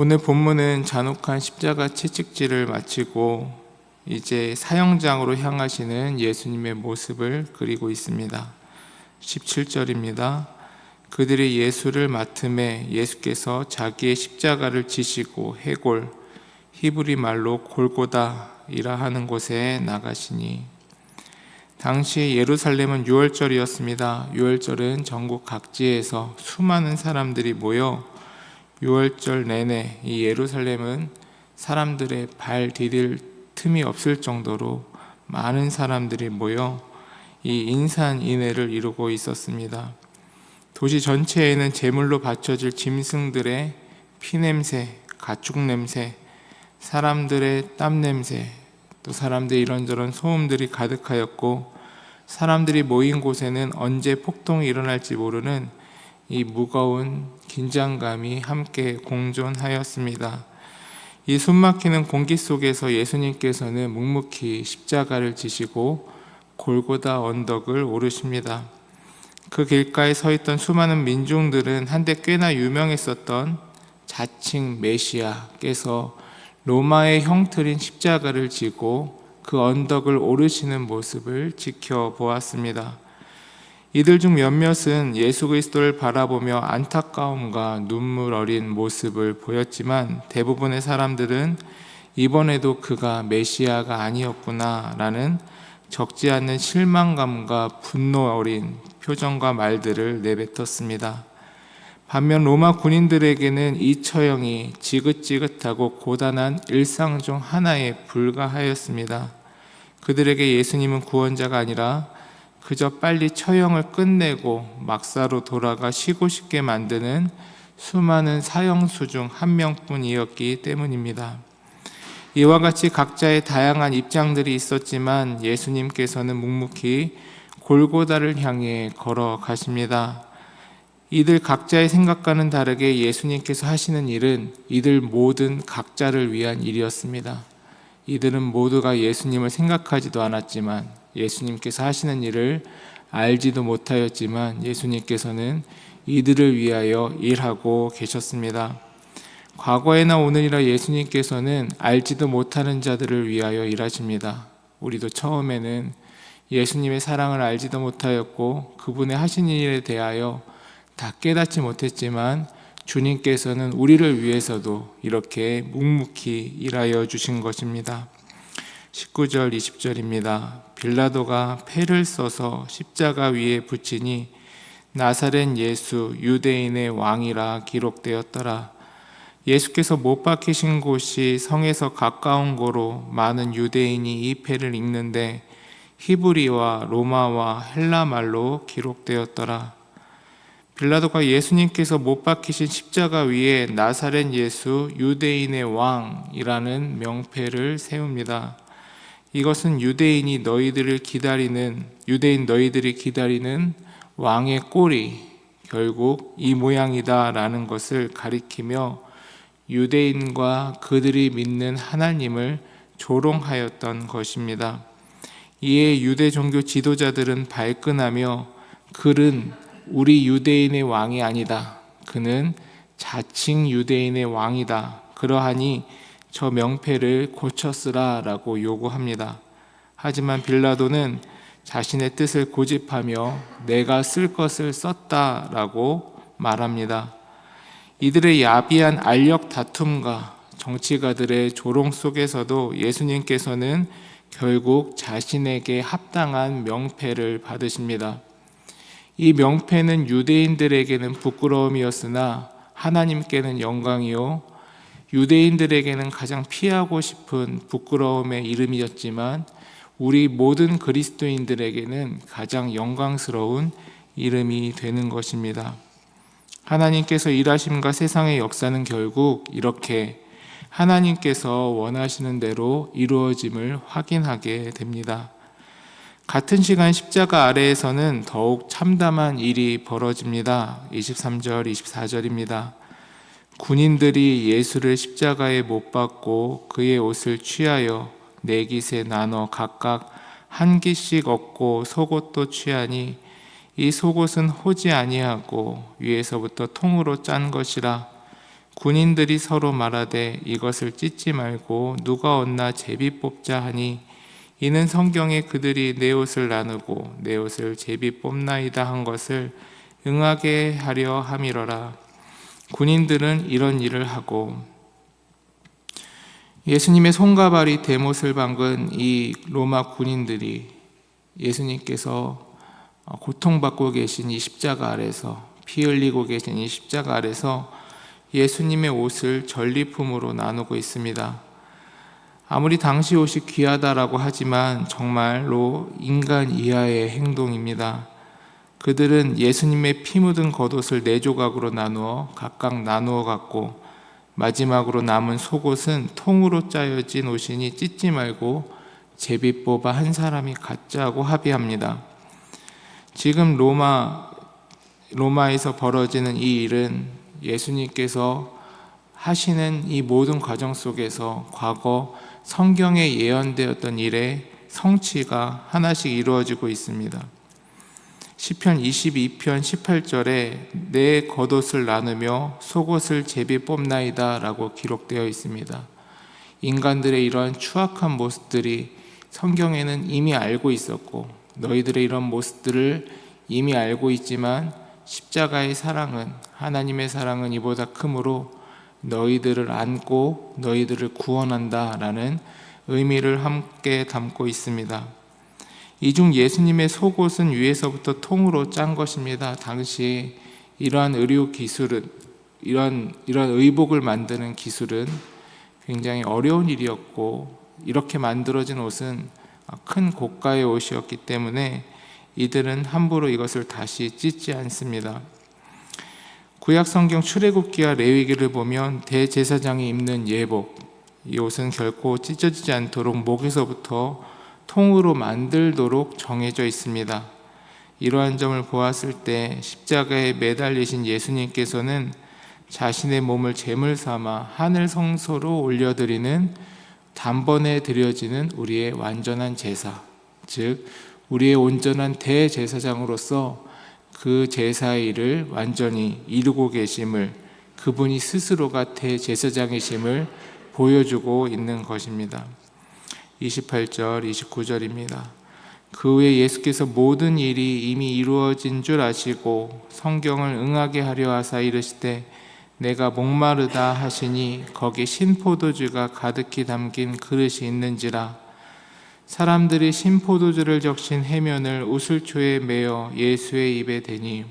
오늘 본문은 잔혹한 십자가 채찍질을 마치고 이제 사형장으로 향하시는 예수님의 모습을 그리고 있습니다. 17절입니다. 그들이 예수를 맡음에 예수께서 자기의 십자가를 지시고 해골, 히브리 말로 골고다이라 하는 곳에 나가시니, 당시 예루살렘은 유월절이었습니다. 유월절은 전국 각지에서 수많은 사람들이 모여 유월절 내내 이 예루살렘은 사람들의 발 디딜 틈이 없을 정도로 많은 사람들이 모여 이 인산인해를 이루고 있었습니다. 도시 전체에는 제물로 바쳐질 짐승들의 피냄새, 가축냄새, 사람들의 땀냄새, 또 사람들의 이런저런 소음들이 가득하였고, 사람들이 모인 곳에는 언제 폭동이 일어날지 모르는 이 무거운 긴장감이 함께 공존하였습니다. 이 숨막히는 공기 속에서 예수님께서는 묵묵히 십자가를 지시고 골고다 언덕을 오르십니다. 그 길가에 서 있던 수많은 민중들은 한때 꽤나 유명했었던 자칭 메시아께서 로마의 형틀인 십자가를 지고 그 언덕을 오르시는 모습을 지켜보았습니다. 이들 중 몇몇은 예수 그리스도를 바라보며 안타까움과 눈물 어린 모습을 보였지만, 대부분의 사람들은 이번에도 그가 메시아가 아니었구나 라는 적지 않은 실망감과 분노 어린 표정과 말들을 내뱉었습니다. 반면 로마 군인들에게는 이 처형이 지긋지긋하고 고단한 일상 중 하나에 불과하였습니다. 그들에게 예수님은 구원자가 아니라 그저 빨리 처형을 끝내고 막사로 돌아가 쉬고 싶게 만드는 수많은 사형수 중 한 명뿐이었기 때문입니다. 이와 같이 각자의 다양한 입장들이 있었지만 예수님께서는 묵묵히 골고다를 향해 걸어가십니다. 이들 각자의 생각과는 다르게 예수님께서 하시는 일은 이들 모든 각자를 위한 일이었습니다. 이들은 모두가 예수님을 생각하지도 않았지만, 예수님께서 하시는 일을 알지도 못하였지만 예수님께서는 이들을 위하여 일하고 계셨습니다. 과거에나 오늘이라 예수님께서는 알지도 못하는 자들을 위하여 일하십니다. 우리도 처음에는 예수님의 사랑을 알지도 못하였고 그분의 하신 일에 대하여 다 깨닫지 못했지만, 주님께서는 우리를 위해서도 이렇게 묵묵히 일하여 주신 것입니다. 19절 20절입니다. 빌라도가 패를 써서 십자가 위에 붙이니 나사렛 예수 유대인의 왕이라 기록되었더라. 예수께서 못 박히신 곳이 성에서 가까운 고로 많은 유대인이 이 패를 읽는데 히브리와 로마와 헬라 말로 기록되었더라. 빌라도가 예수님께서 못 박히신 십자가 위에 나사렛 예수 유대인의 왕이라는 명패를 세웁니다. 이것은 유대인 너희들이 기다리는 왕의 꼴이 결국 이 모양이다 라는 것을 가리키며 유대인과 그들이 믿는 하나님을 조롱하였던 것입니다. 이에 유대 종교 지도자들은 발끈하며, 그는 우리 유대인의 왕이 아니다. 그는 자칭 유대인의 왕이다. 그러하니 저 명패를 고쳐 쓰라 라고 요구합니다. 하지만 빌라도는 자신의 뜻을 고집하며 내가 쓸 것을 썼다 라고 말합니다. 이들의 야비한 알력 다툼과 정치가들의 조롱 속에서도 예수님께서는 결국 자신에게 합당한 명패를 받으십니다. 이 명패는 유대인들에게는 부끄러움이었으나 하나님께는 영광이요, 유대인들에게는 가장 피하고 싶은 부끄러움의 이름이었지만 우리 모든 그리스도인들에게는 가장 영광스러운 이름이 되는 것입니다. 하나님께서 일하심과 세상의 역사는 결국 이렇게 하나님께서 원하시는 대로 이루어짐을 확인하게 됩니다. 같은 시간 십자가 아래에서는 더욱 참담한 일이 벌어집니다. 23절, 24절입니다. 군인들이 예수를 십자가에 못 박고 그의 옷을 취하여 네 깃에 나눠 각각 한 깃씩 얻고 속옷도 취하니 이 속옷은 호지 아니하고 위에서부터 통으로 짠 것이라 군인들이 서로 말하되 이것을 찢지 말고 누가 얻나 제비 뽑자 하니 이는 성경에 그들이 내 옷을 나누고 내 옷을 제비 뽑나이다 한 것을 응하게 하려 함이러라. 군인들은 이런 일을 하고 예수님의 손과 발이 대못을 박은 이 로마 군인들이 예수님께서 고통받고 계신 이 십자가 아래서, 피 흘리고 계신 이 십자가 아래서 예수님의 옷을 전리품으로 나누고 있습니다. 아무리 당시 옷이 귀하다라고 하지만 정말로 인간 이하의 행동입니다. 그들은 예수님의 피 묻은 겉옷을 4조각으로 나누어 각각 나누어 갖고 마지막으로 남은 속옷은 통으로 짜여진 옷이니 찢지 말고 제비 뽑아 한 사람이 갖자고 합의합니다. 지금 로마에서 벌어지는 이 일은 예수님께서 하시는 이 모든 과정 속에서 과거 성경에 예언되었던 일의 성취가 하나씩 이루어지고 있습니다. 시편 22편 18절에 내 겉옷을 나누며 속옷을 제비 뽑나이다 라고 기록되어 있습니다. 인간들의 이러한 추악한 모습들이 성경에는 이미 알고 있었고 너희들의 이런 모습들을 이미 알고 있지만 십자가의 사랑은, 하나님의 사랑은 이보다 크므로 너희들을 안고 너희들을 구원한다 라는 의미를 함께 담고 있습니다. 이 중 예수님의 속옷은 위에서부터 통으로 짠 것입니다. 당시 이러한 의료 기술은, 이런 의복을 만드는 기술은 굉장히 어려운 일이었고 이렇게 만들어진 옷은 큰 고가의 옷이었기 때문에 이들은 함부로 이것을 다시 찢지 않습니다. 구약 성경 출애굽기와 레위기를 보면 대제사장이 입는 예복, 이 옷은 결코 찢어지지 않도록 목에서부터 통으로 만들도록 정해져 있습니다. 이러한 점을 보았을 때 십자가에 매달리신 예수님께서는 자신의 몸을 제물 삼아 하늘 성소로 올려드리는 단번에 드려지는 우리의 완전한 제사, 즉 우리의 온전한 대제사장으로서 그 제사의 일을 완전히 이루고 계심을, 그분이 스스로가 대제사장이심을 보여주고 있는 것입니다. 28절, 29절입니다. 그 후에 예수께서 모든 일이 이미 이루어진 줄 아시고 성경을 응하게 하려 하사 이르시되 내가 목마르다 하시니 거기 신포도주가 가득히 담긴 그릇이 있는지라. 사람들이 신포도주를 적신 해면을 우슬초에 매어 예수의 입에 대니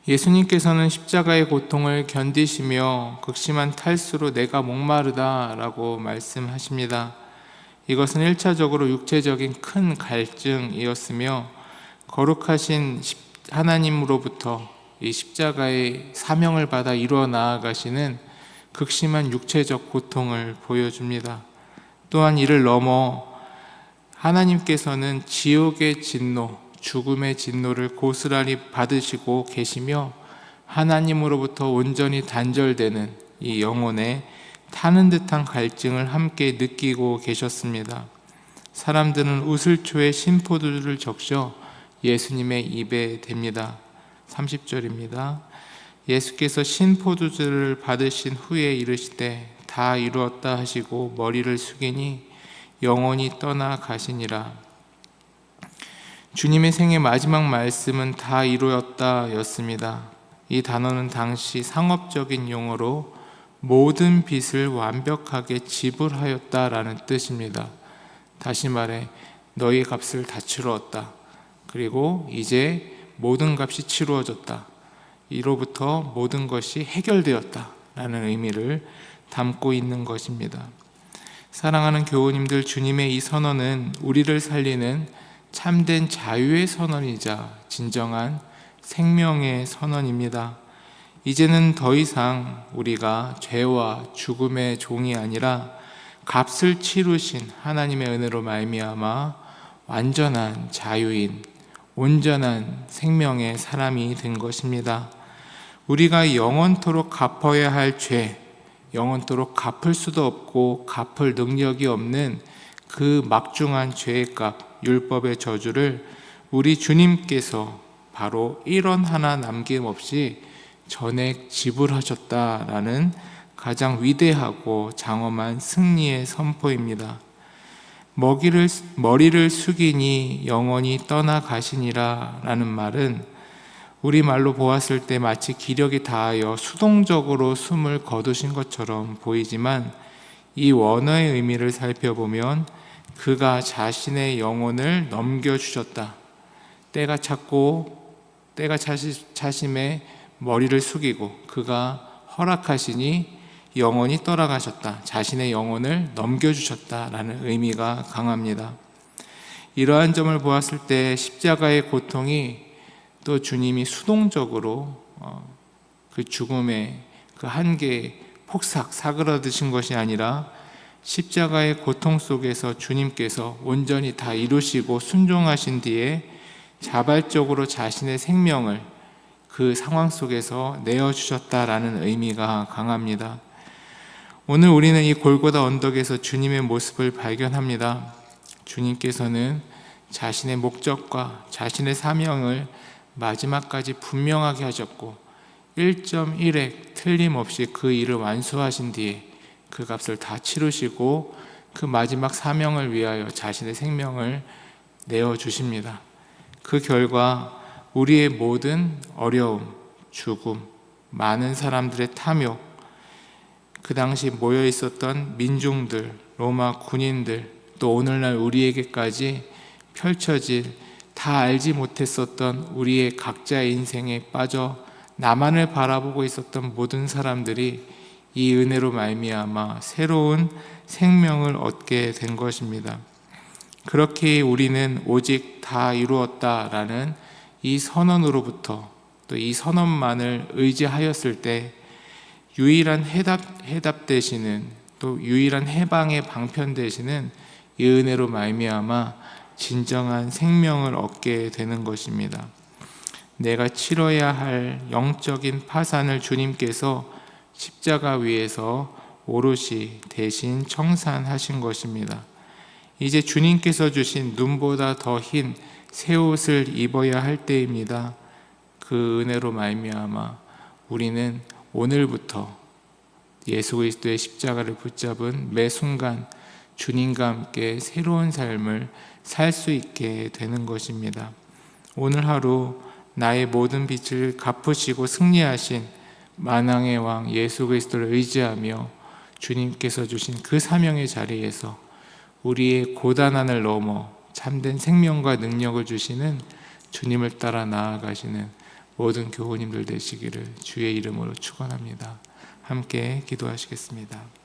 예수님께서는 십자가의 고통을 견디시며 극심한 탈수로 내가 목마르다 라고 말씀하십니다. 이것은 1차적으로 육체적인 큰 갈증이었으며 거룩하신 하나님으로부터 이 십자가의 사명을 받아 이루어 나아가시는 극심한 육체적 고통을 보여줍니다. 또한 이를 넘어 하나님께서는 지옥의 진노, 죽음의 진노를 고스란히 받으시고 계시며 하나님으로부터 온전히 단절되는 이 영혼의 타는 듯한 갈증을 함께 느끼고 계셨습니다. 사람들은 우슬초에 신포도주를 적셔 예수님의 입에 댑니다. 30절입니다. 예수께서 신포도주를 받으신 후에 이르시되 다 이루었다 하시고 머리를 숙이니 영혼이 떠나 가시니라. 주님의 생애 마지막 말씀은 다 이루었다 였습니다. 이 단어는 당시 상업적인 용어로 모든 빚을 완벽하게 지불하였다라는 뜻입니다. 다시 말해 너희 값을 다 치루었다. 그리고 이제 모든 값이 치루어졌다. 이로부터 모든 것이 해결되었다 라는 의미를 담고 있는 것입니다. 사랑하는 교우님들, 주님의 이 선언은 우리를 살리는 참된 자유의 선언이자 진정한 생명의 선언입니다. 이제는 더 이상 우리가 죄와 죽음의 종이 아니라 값을 치르신 하나님의 은혜로 말미암아 완전한 자유인, 온전한 생명의 사람이 된 것입니다. 우리가 영원토록 갚아야 할 죄, 영원토록 갚을 수도 없고 갚을 능력이 없는 그 막중한 죄의 값, 율법의 저주를 우리 주님께서 바로 1원 하나 남김없이 전액 지불하셨다라는 가장 위대하고 장엄한 승리의 선포입니다. 머리를 숙이니 영원히 떠나가시니라 라는 말은 우리말로 보았을 때 마치 기력이 다하여 수동적으로 숨을 거두신 것처럼 보이지만 이 원어의 의미를 살펴보면 그가 자신의 영혼을 넘겨주셨다. 때가 찼고 때가 차심에 머리를 숙이고 그가 허락하시니 영원히 떠나가셨다. 자신의 영혼을 넘겨주셨다라는 의미가 강합니다. 이러한 점을 보았을 때 십자가의 고통이 또 주님이 수동적으로 그 죽음의 그 한계에 폭삭 사그라드신 것이 아니라 십자가의 고통 속에서 주님께서 온전히 다 이루시고 순종하신 뒤에 자발적으로 자신의 생명을 그 상황 속에서 내어주셨다라는 의미가 강합니다. 오늘 우리는 이 골고다 언덕에서 주님의 모습을 발견합니다. 주님께서는 자신의 목적과 자신의 사명을 마지막까지 분명하게 하셨고 1.1획 틀림없이 그 일을 완수하신 뒤에 그 값을 다 치르시고 그 마지막 사명을 위하여 자신의 생명을 내어주십니다. 그 결과 우리의 모든 어려움, 죽음, 많은 사람들의 탐욕, 그 당시 모여 있었던 민중들, 로마 군인들, 또 오늘날 우리에게까지 펼쳐질 다 알지 못했었던 우리의 각자의 인생에 빠져 나만을 바라보고 있었던 모든 사람들이 이 은혜로 말미암아 새로운 생명을 얻게 된 것입니다. 그렇게 우리는 오직 다 이루었다라는 이 선언으로부터 또 이 선언만을 의지하였을 때 유일한 해답 되시는 또 유일한 해방의 방편 되시는 이 은혜로 말미암아 진정한 생명을 얻게 되는 것입니다. 내가 치러야 할 영적인 파산을 주님께서 십자가 위에서 오롯이 대신 청산하신 것입니다. 이제 주님께서 주신 눈보다 더 흰 새 옷을 입어야 할 때입니다. 그 은혜로 말미암아 우리는 오늘부터 예수 그리스도의 십자가를 붙잡은 매 순간 주님과 함께 새로운 삶을 살 수 있게 되는 것입니다. 오늘 하루 나의 모든 빚을 갚으시고 승리하신 만왕의 왕 예수 그리스도를 의지하며 주님께서 주신 그 사명의 자리에서 우리의 고단한을 넘어 참된 생명과 능력을 주시는 주님을 따라 나아가시는 모든 교우님들 되시기를 주의 이름으로 축원합니다. 함께 기도하시겠습니다.